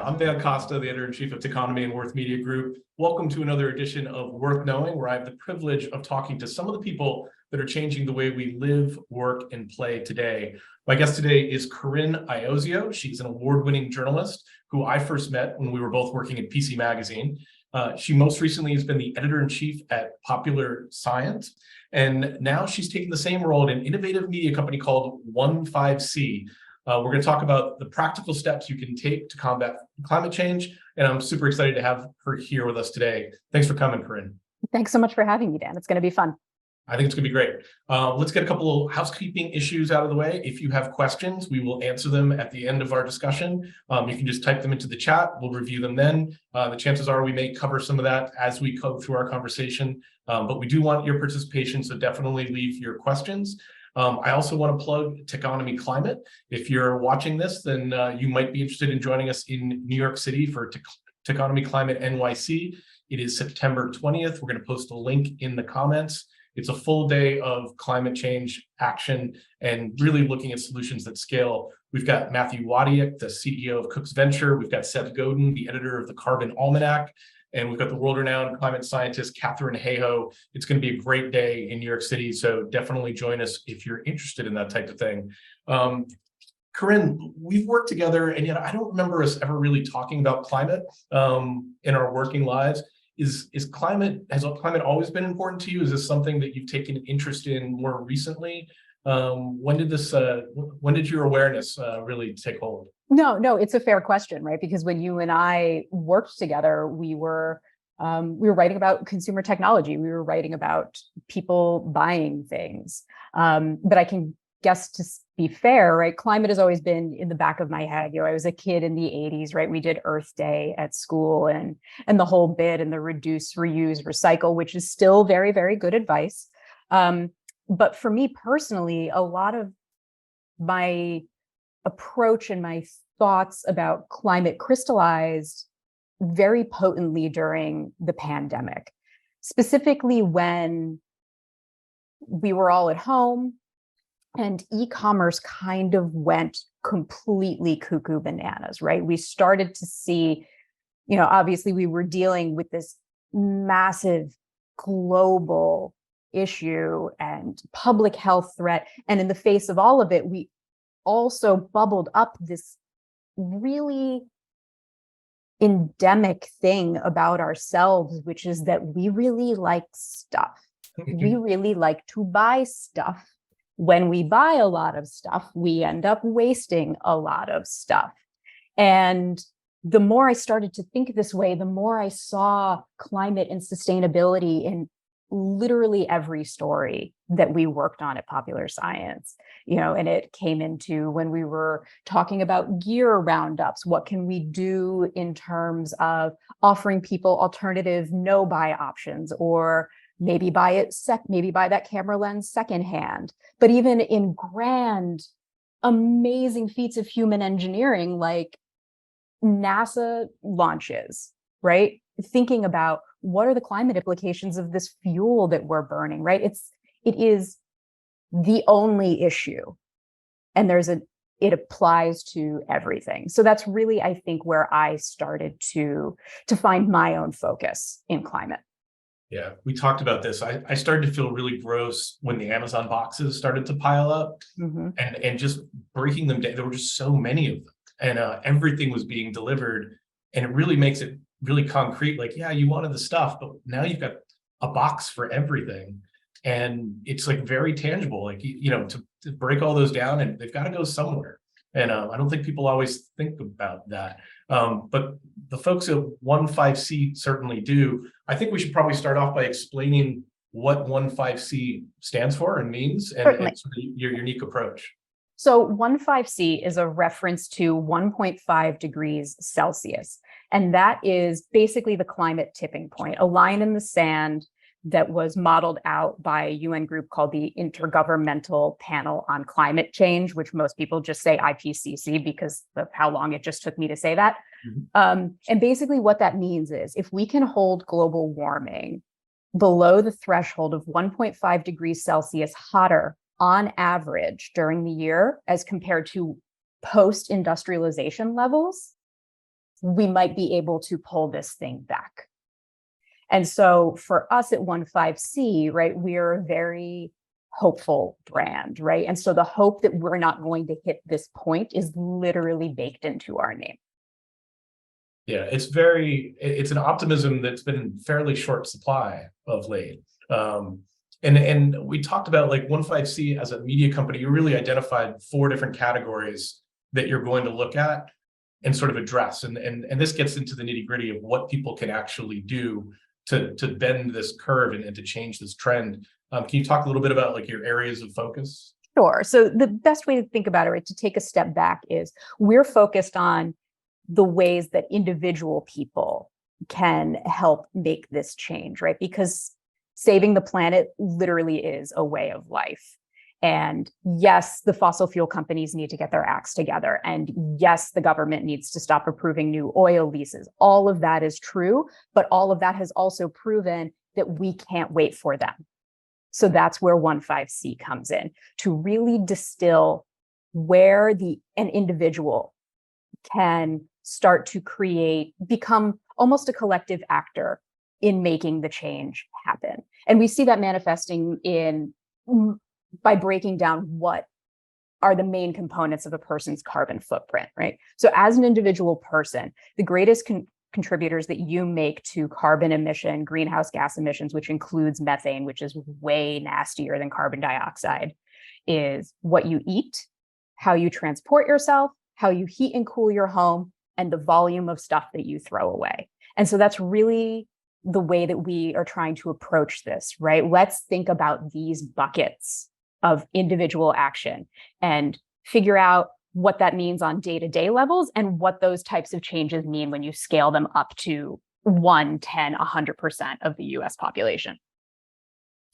I'm Dan Costa, the editor-in-chief of Techonomy and Worth Media Group. Welcome to another edition of Worth Knowing, where I have the privilege of talking to some of the people that are changing the way we live, work, and play today. My guest today is Corinne Iozio. She's an award-winning journalist who I first met when we were both working at PC Magazine. She most recently has been the editor-in-chief at Popular Science, and now she's taken the same role at an innovative media company called 15C. We're going to talk about the practical steps you can take to combat climate change, and I'm super excited to have her here with us today. Thanks for coming, Corinne. Thanks so much for having me, Dan. It's going to be fun. I think it's going to be great. Let's get a couple of housekeeping issues out of the way. If you have questions, we will answer them at the end of our discussion. You can just type them into the chat. We'll review them then. The chances are we may cover some of that as we go through our conversation, but we do want your participation, so definitely leave your questions. I also want to plug Techonomy Climate. If you're watching this, then you might be interested in joining us in New York City for Techonomy Climate NYC. It is September 20th. We're going to post a link in the comments. It's a full day of climate change action and really looking at solutions that scale. We've got Matthew Wadiak, the CEO of Cook's Venture. We've got Seth Godin, the editor of the Carbon Almanac. And we've got the world-renowned climate scientist, Katharine Hayhoe. It's going to be a great day in New York City, so definitely join us if you're interested in that type of thing. Corinne, we've worked together, and yet I don't remember us ever really talking about climate in our working lives. Has climate always been important to you? Is this something that you've taken an interest in more recently? When did your awareness really take hold? No, it's a fair question, right? Because when you and I worked together, we were writing about consumer technology. We were writing about people buying things. But I can guess, to be fair, right? Climate has always been in the back of my head. I was a kid in the 80s, right? We did Earth Day at school and the whole bit, and the reduce, reuse, recycle, which is still very, very good advice. But for me personally, a lot of my approach and my thoughts about climate crystallized very potently during the pandemic, specifically when we were all at home and e-commerce kind of went completely cuckoo bananas, right? We started to see, obviously we were dealing with this massive global issue and public health threat. And in the face of all of it, we also bubbled up this really endemic thing about ourselves, which is that we really like stuff. We really like to buy stuff. When we buy a lot of stuff, we end up wasting a lot of stuff. And the more I started to think this way, the more I saw climate and sustainability in literally every story that we worked on at Popular Science, and it came into when we were talking about gear roundups. What can we do in terms of offering people alternative no-buy options, or maybe buy that camera lens secondhand? But even in grand, amazing feats of human engineering, like NASA launches, right? Thinking about what are the climate implications of this fuel that we're burning, right? It is the only issue, and it applies to everything. So that's really, I think, where I started to find my own focus in climate. Yeah, we talked about this. I started to feel really gross when the Amazon boxes started to pile up, and just breaking them down. There were just so many of them, and everything was being delivered, and it really makes it really concrete. Like, yeah, you wanted the stuff, but now you've got a box for everything, and it's like very tangible. Like, to break all those down, and they've got to go somewhere. And I don't think people always think about that. But the folks at 15C certainly do. I think we should probably start off by explaining what 15C stands for and means, and sort of your unique approach. So 15C is a reference to 1.5 degrees Celsius. And that is basically the climate tipping point, a line in the sand that was modeled out by a UN group called the Intergovernmental Panel on Climate Change, which most people just say IPCC because of how long it just took me to say that. And basically what that means is if we can hold global warming below the threshold of 1.5 degrees Celsius hotter on average during the year as compared to post-industrialization levels, we might be able to pull this thing back. And so for us at 15C, right, we're a very hopeful brand, right? And so the hope that we're not going to hit this point is literally baked into our name. Yeah, it's an optimism that's been in fairly short supply of late. And we talked about like 15C as a media company, you really identified 4 different categories that you're going to look at and sort of address. And this gets into the nitty-gritty of what people can actually do to bend this curve and to change this trend. Can you talk a little bit about like your areas of focus? Sure. So the best way to think about it, right, to take a step back, is we're focused on the ways that individual people can help make this change, right? Because saving the planet literally is a way of life. And yes, the fossil fuel companies need to get their acts together. And yes, the government needs to stop approving new oil leases. All of that is true, but all of that has also proven that we can't wait for them. So that's where 15C comes in, to really distill where an individual can start to become almost a collective actor in making the change happen. And we see that manifesting by breaking down what are the main components of a person's carbon footprint, right? So as an individual person, the greatest contributors that you make to carbon emission, greenhouse gas emissions, which includes methane, which is way nastier than carbon dioxide, is what you eat, how you transport yourself, how you heat and cool your home, and the volume of stuff that you throw away. And so that's really the way that we are trying to approach this, right? Let's think about these buckets of individual action and figure out what that means on day-to-day levels and what those types of changes mean when you scale them up to 1, 10, 100% of the US population.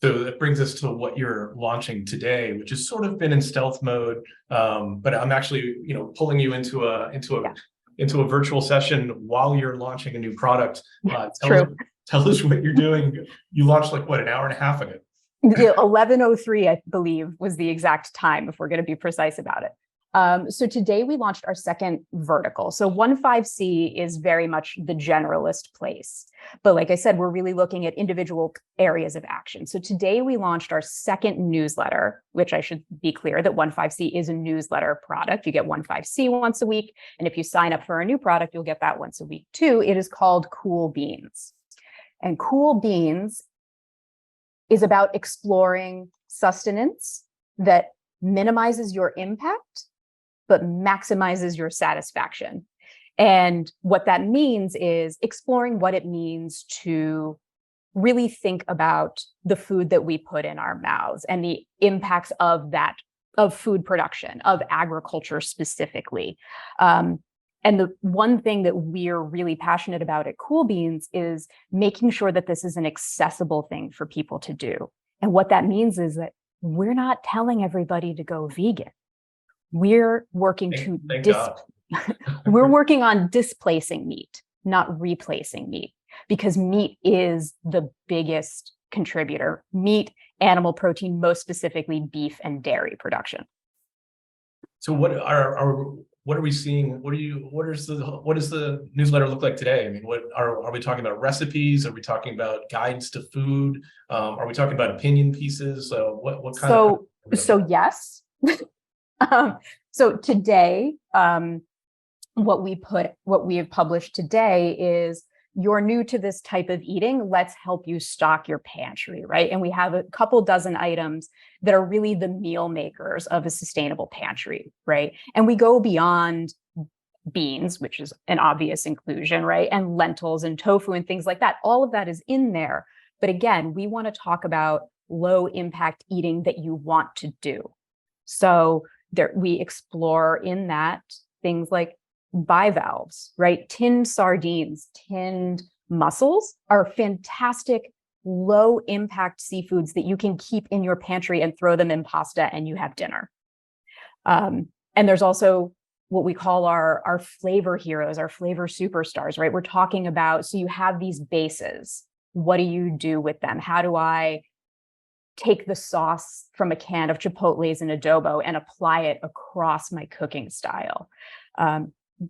So that brings us to what you're launching today, which has sort of been in stealth mode. But I'm actually, pulling you into a virtual session while you're launching a new product. Tell us what you're doing. You launched like what, an hour and a half ago? 11:03, I believe, was the exact time, if we're going to be precise about it. So today we launched our second vertical. So 15C is very much the generalist place. But like I said, we're really looking at individual areas of action. So today we launched our second newsletter, which I should be clear that 15C is a newsletter product. You get 15C once a week. And if you sign up for a new product, you'll get that once a week too. It is called Cool Beans. And Cool Beans is about exploring sustenance that minimizes your impact but maximizes your satisfaction. And what that means is exploring what it means to really think about the food that we put in our mouths and the impacts of that, of food production, of agriculture specifically. And the one thing that we're really passionate about at Cool Beans is making sure that this is an accessible thing for people to do. And what that means is that we're not telling everybody to go vegan. We're working we're working on displacing meat, not replacing meat, because meat is the biggest contributor. Meat, animal protein, most specifically beef and dairy production. So what are we seeing? What does the newsletter look like today? I mean, what are we talking about? Recipes? Are we talking about guides to food? Are we talking about opinion pieces? What kind of? So yes. So today, what we have published today is, you're new to this type of eating, let's help you stock your pantry, right? And we have a couple dozen items that are really the meal makers of a sustainable pantry, right? And we go beyond beans, which is an obvious inclusion, right? And lentils and tofu and things like that. All of that is in there. But again, we want to talk about low impact eating that you want to do. So we explore in that things like bivalves, right? Tinned sardines, tinned mussels are fantastic low impact seafoods that you can keep in your pantry and throw them in pasta and you have dinner. And there's also what we call our flavor heroes, our flavor superstars, right? We're talking about, so you have these bases. What do you do with them? How do I take the sauce from a can of Chipotle's and adobo and apply it across my cooking style?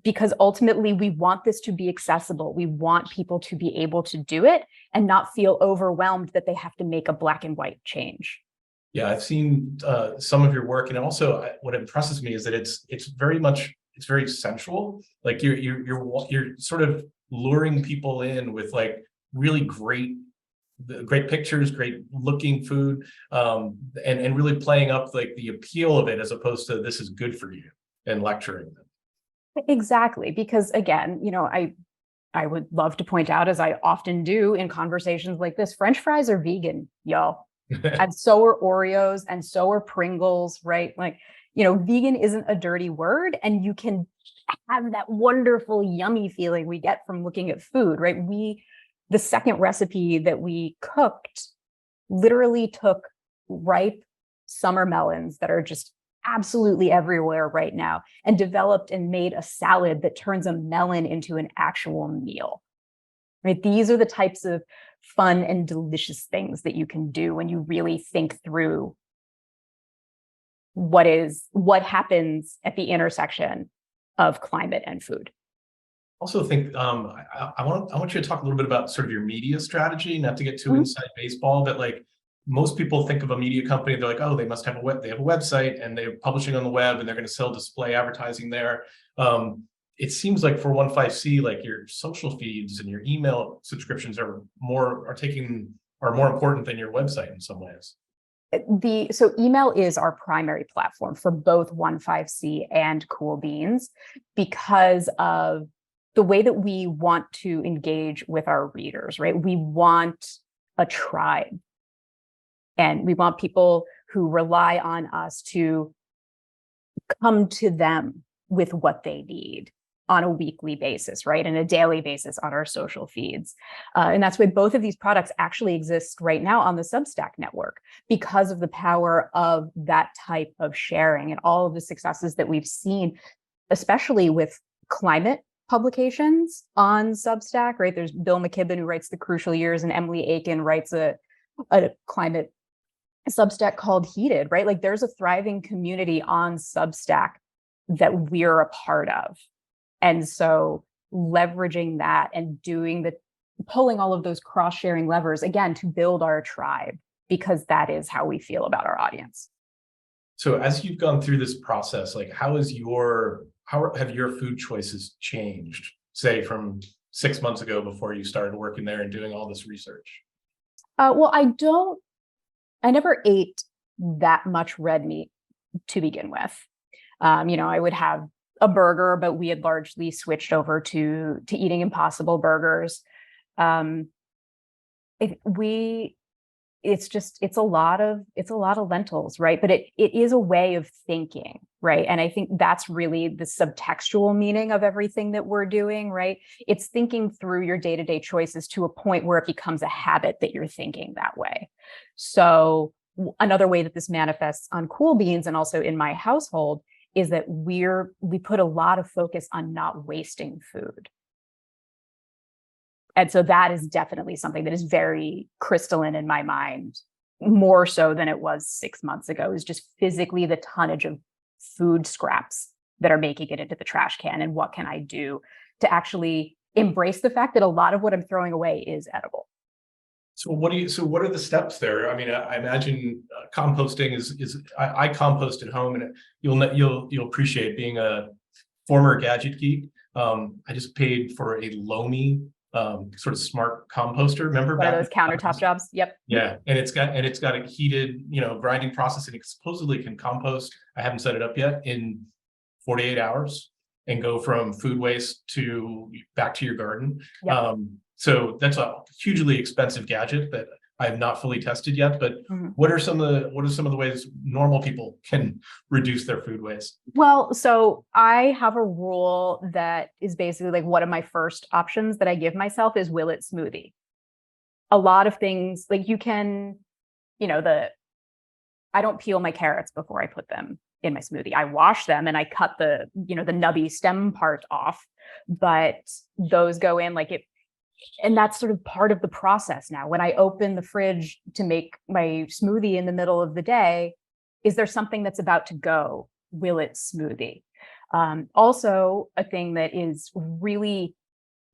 because ultimately we want this to be accessible. We want people to be able to do it and not feel overwhelmed that they have to make a black and white change. Yeah, I've seen some of your work, and also what impresses me is that it's very sensual. Like you're sort of luring people in with like really great pictures, great looking food, and really playing up like the appeal of it as opposed to this is good for you and lecturing them. Exactly, because again, I would love to point out, as I often do in conversations like this, French fries are vegan, y'all. And so are Oreos, and so are Pringles, right? Like, vegan isn't a dirty word, and you can have that wonderful, yummy feeling we get from looking at food, right? The second recipe that we cooked literally took ripe summer melons that are just absolutely everywhere right now and developed and made a salad that turns a melon into an actual meal, right? These are the types of fun and delicious things that you can do when you really think through what happens at the intersection of climate and food. Also think I want you to talk a little bit about sort of your media strategy, not to get too inside baseball, but like most people think of a media company, they're like, oh, they must have they have a website and they're publishing on the web and they're going to sell display advertising there. It seems like for 15C, like your social feeds and your email subscriptions are more important than your website in some ways. So email is our primary platform for both 15C and Cool Beans because of the way that we want to engage with our readers, right? We want a tribe, and we want people who rely on us to come to them with what they need on a weekly basis, right? And a daily basis on our social feeds. And that's why both of these products actually exist right now on the Substack network because of the power of that type of sharing and all of the successes that we've seen, especially with climate publications on Substack, right? There's Bill McKibben, who writes The Crucial Years, and Emily Aiken writes a climate Substack called Heated, right? Like there's a thriving community on Substack that we're a part of. And so leveraging that and pulling all of those cross-sharing levers, again, to build our tribe, because that is how we feel about our audience. So as you've gone through this process, like how have your food choices changed, say from 6 months ago before you started working there and doing all this research? Well, I never ate that much red meat to begin with. I would have a burger, but we had largely switched over to eating Impossible burgers. It's a lot of lentils, right? But it is a way of thinking, right? And I think that's really the subtextual meaning of everything that we're doing, right? It's thinking through your day-to-day choices to a point where it becomes a habit that you're thinking that way. So another way that this manifests on Cool Beans and also in my household is that we put a lot of focus on not wasting food. And so that is definitely something that is very crystalline in my mind, more so than it was 6 months ago, is just physically the tonnage of food scraps that are making it into the trash can. And what can I do to actually embrace the fact that a lot of what I'm throwing away is edible? So what are the steps there? I mean, I imagine composting I compost at home, and you'll appreciate being a former gadget geek. I just paid for a Lomi sort of smart composter. Remember one of those countertop jobs? Yep. Yeah, and it's got a heated, grinding process, and it supposedly can compost. I haven't set it up yet in 48 hours and go from food waste to back to your garden. Yep. So that's a hugely expensive gadget that I have not fully tested yet. But what are some of the ways normal people can reduce their food waste? Well, so I have a rule that is basically like one of my first options that I give myself is will it smoothie. A lot of things like you can, I don't peel my carrots before I put them in my smoothie. I wash them and I cut the nubby stem part off, but those go in and that's sort of part of the process now. When I open the fridge to make my smoothie in the middle of the day, is there something that's about to go? Will it smoothie? Also, a thing that is really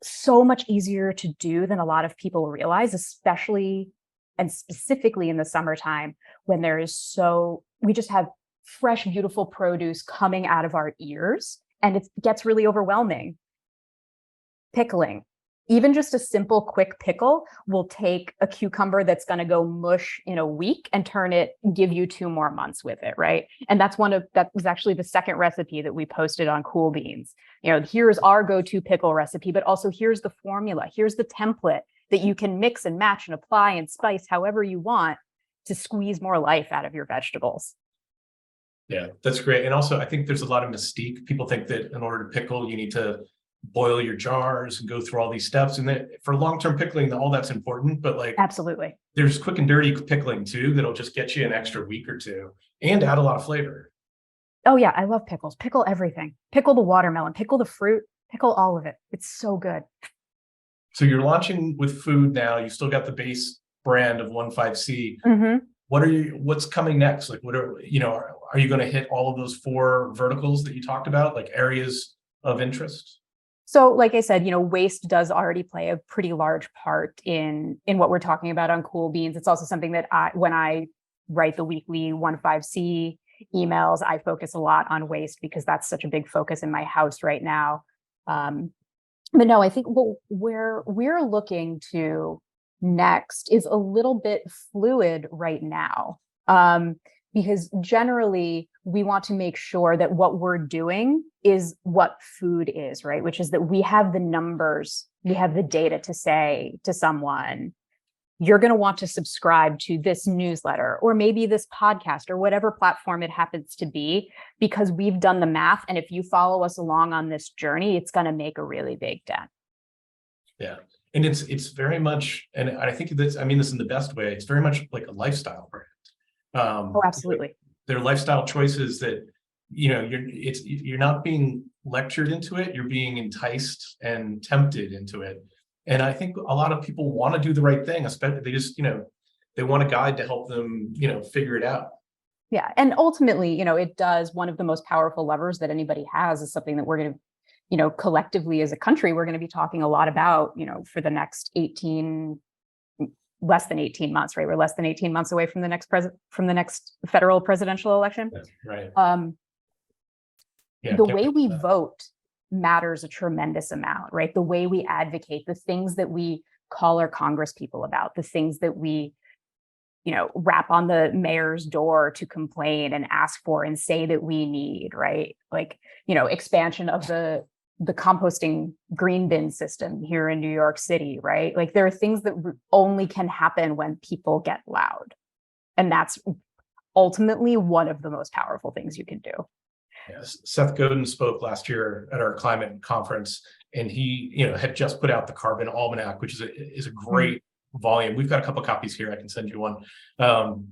so much easier to do than a lot of people realize, especially and specifically in the summertime when we just have fresh, beautiful produce coming out of our ears, and it gets really overwhelming. Pickling. Even just a simple quick pickle will take a cucumber that's going to go mush in a week and give you 2 more months with it, right? And that was actually the second recipe that we posted on Cool Beans. Here's our go-to pickle recipe, but also here's the formula, here's the template that you can mix and match and apply and spice however you want to squeeze more life out of your vegetables. Yeah, that's great. And also, I think there's a lot of mystique. People think that in order to pickle, you need to boil your jars and go through all these steps. And that for long-term pickling, all that's important. But like, absolutely, there's quick and dirty pickling too that'll just get you an extra week or two and add a lot of flavor. Oh yeah, I love pickles. Pickle everything. Pickle the watermelon. Pickle the fruit. Pickle all of it. It's so good. So you're launching with food now. You still got the base brand of 15C. Mm-hmm. What's coming next? Like, are you going to hit all of those 4 verticals that you talked about, like areas of interest? So, like I said, waste does already play a pretty large part in what we're talking about on Cool Beans. It's also something that when I write the weekly 15C emails, I focus a lot on waste because that's such a big focus in my house right now. But no, I think where we're looking to next is a little bit fluid right now. Because generally we want to make sure that what we're doing is what food is, right? Which is that we have the numbers, we have the data to say to someone, you're going to want to subscribe to this newsletter or maybe this podcast or whatever platform it happens to be, because we've done the math. And if you follow us along on this journey, it's going to make a really big dent. Yeah. And it's very much, and I think this, I mean this in the best way, it's very much like a lifestyle brand. Oh, absolutely. They're lifestyle choices that, you're not being lectured into it, you're being enticed and tempted into it. And I think a lot of people want to do the right thing, especially they just, they want a guide to help them, figure it out. Yeah. And ultimately, it does, one of the most powerful levers that anybody has is something that we're going to, collectively as a country, we're going to be talking a lot about, for the next less than 18 months, right? We're less than 18 months away from the next federal presidential election. That's right. The way we vote matters a tremendous amount, right? The way we advocate, the things that we call our Congress people about, the things that we, rap on the mayor's door to complain and ask for and say that we need, right? Like, expansion of the composting green bin system here in New York City, right? Like there are things that only can happen when people get loud. And that's ultimately one of the most powerful things you can do. Yes. Seth Godin spoke last year at our climate conference, and he, had just put out the Carbon Almanac, which is a great volume. We've got a couple of copies here. I can send you one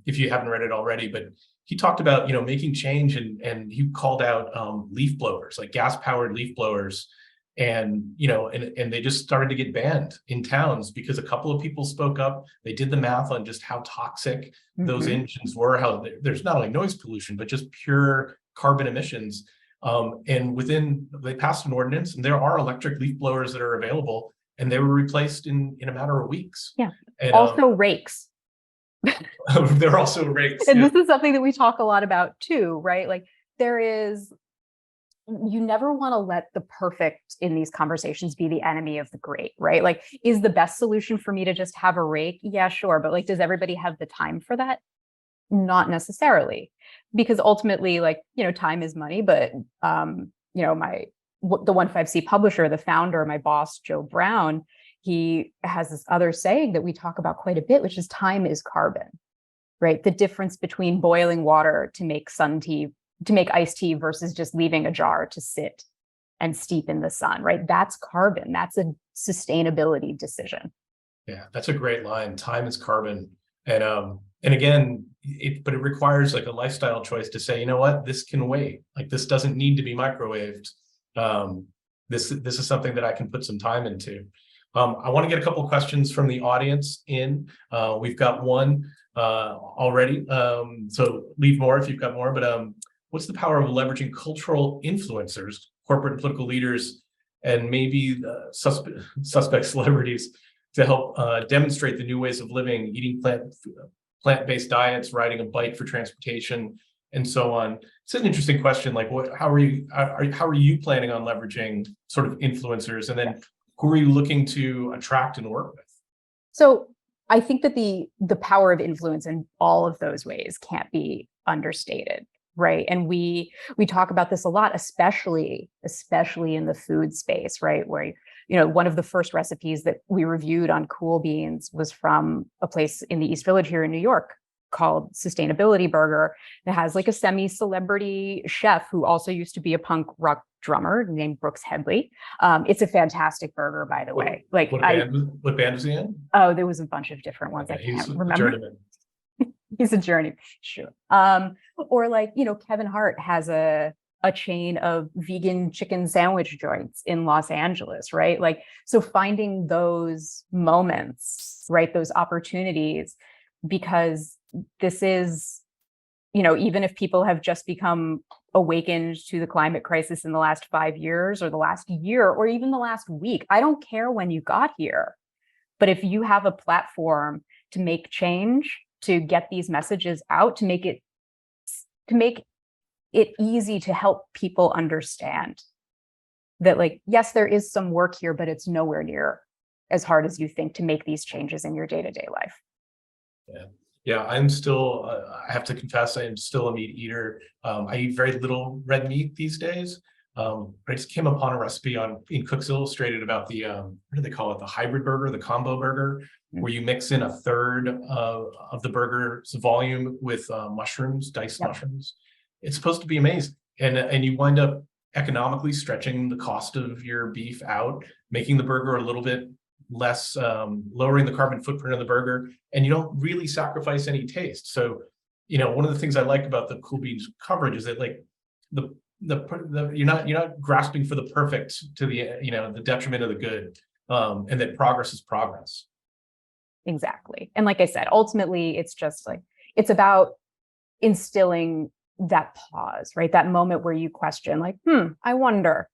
if you haven't read it already. But he talked about, making change, and he called out leaf blowers, like gas-powered leaf blowers, and and they just started to get banned in towns because a couple of people spoke up. They did the math on just how toxic those engines were, how there's not only noise pollution, but just pure carbon emissions. And they passed an ordinance, and there are electric leaf blowers that are available, and they were replaced in a matter of weeks. Yeah. And also rakes. They're also rakes. And this is something that we talk a lot about too, right? Like you never want to let the perfect in these conversations be the enemy of the great, right? Like, is the best solution for me to just have a rake? Yeah, sure. But like, does everybody have the time for that? Not necessarily, because ultimately, time is money. But, the 15C publisher, the founder, my boss, Joe Brown, he has this other saying that we talk about quite a bit, which is time is carbon, right? The difference between boiling water to make iced tea versus just leaving a jar to sit and steep in the sun, right? That's carbon. That's a sustainability decision. Yeah, that's a great line. Time is carbon. And again, it requires like a lifestyle choice to say, you know what, this can wait. Like, this doesn't need to be microwaved. This is something that I can put some time into. I want to get a couple of questions from the audience in. We've got one already. So leave more if you've got more. But what's the power of leveraging cultural influencers, corporate and political leaders, and maybe the suspect celebrities to help demonstrate the new ways of living, eating plant-based diets, riding a bike for transportation, and so on? It's an interesting question. Like, how are you planning on leveraging sort of influencers, and then who are you looking to attract and work with? So I think that the power of influence in all of those ways can't be understated, right? And we talk about this a lot, especially in the food space, right? Where, one of the first recipes that we reviewed on Cool Beans was from a place in the East Village here in New York called Sustainability Burger. It has like a semi-celebrity chef who also used to be a punk rock drummer named Brooks Headley. It's a fantastic burger, by the way. Like, what band was he in? Oh, there was a bunch of different ones. Okay, I can't he's remember. a journeyman. He's a journeyman, sure. Or like, Kevin Hart has a chain of vegan chicken sandwich joints in Los Angeles, right? Like, so finding those moments, right, those opportunities, because this is, even if people have just become awakened to the climate crisis in the last 5 years or the last year or even the last week, I don't care when you got here, but if you have a platform to make change, to get these messages out, to make it easy to help people understand that, like, yes, there is some work here, but it's nowhere near as hard as you think to make these changes in your day-to-day life. Yeah, I'm still, I have to confess, I am still a meat eater. I eat very little red meat these days. I just came upon a recipe in Cooks Illustrated about the, what do they call it? The hybrid burger, the combo burger, where you mix in a third of the burger's volume with mushrooms, diced mushrooms. It's supposed to be amazing. And you wind up economically stretching the cost of your beef out, making the burger a little bit less, lowering the carbon footprint of the burger, and you don't really sacrifice any taste. So, one of the things I like about the Cool Beans coverage is that, like, you're not grasping for the perfect to the detriment of the good, and that progress is progress. Exactly. And like I said, ultimately, it's just like, it's about instilling that pause, right? That moment where you question, like, I wonder.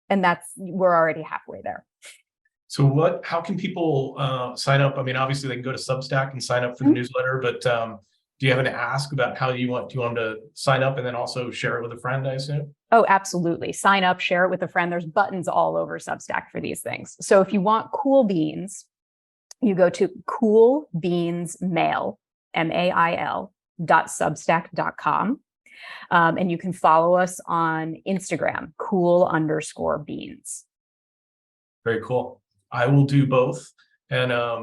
And we're already halfway there. So how can people sign up? I mean, obviously they can go to Substack and sign up for the newsletter, but do you have an ask about how do you want them to sign up and then also share it with a friend, I assume? Oh, absolutely. Sign up, share it with a friend. There's buttons all over Substack for these things. So if you want Cool Beans, you go to coolbeansmail, mail.substack.com. And you can follow us on Instagram, cool_beans. Very cool. I will do both. And I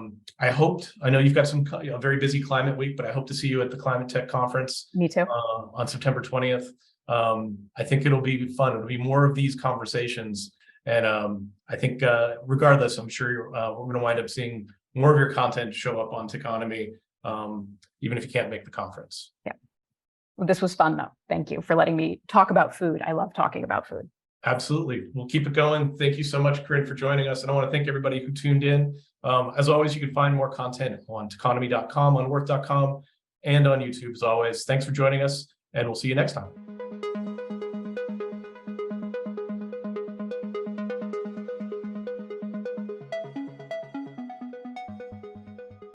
know you've got a very busy climate week, but I hope to see you at the Climate Tech Conference. Me too. On September 20th. I think it'll be fun. It'll be more of these conversations. And I think regardless, I'm sure we're going to wind up seeing more of your content show up on Techonomy, even if you can't make the conference. Yeah. Well, this was fun, though. Thank you for letting me talk about food. I love talking about food. Absolutely. We'll keep it going. Thank you so much, Corinne, for joining us. And I want to thank everybody who tuned in. As always, you can find more content on techonomy.com, on worth.com, and on YouTube, as always. Thanks for joining us, and we'll see you next time.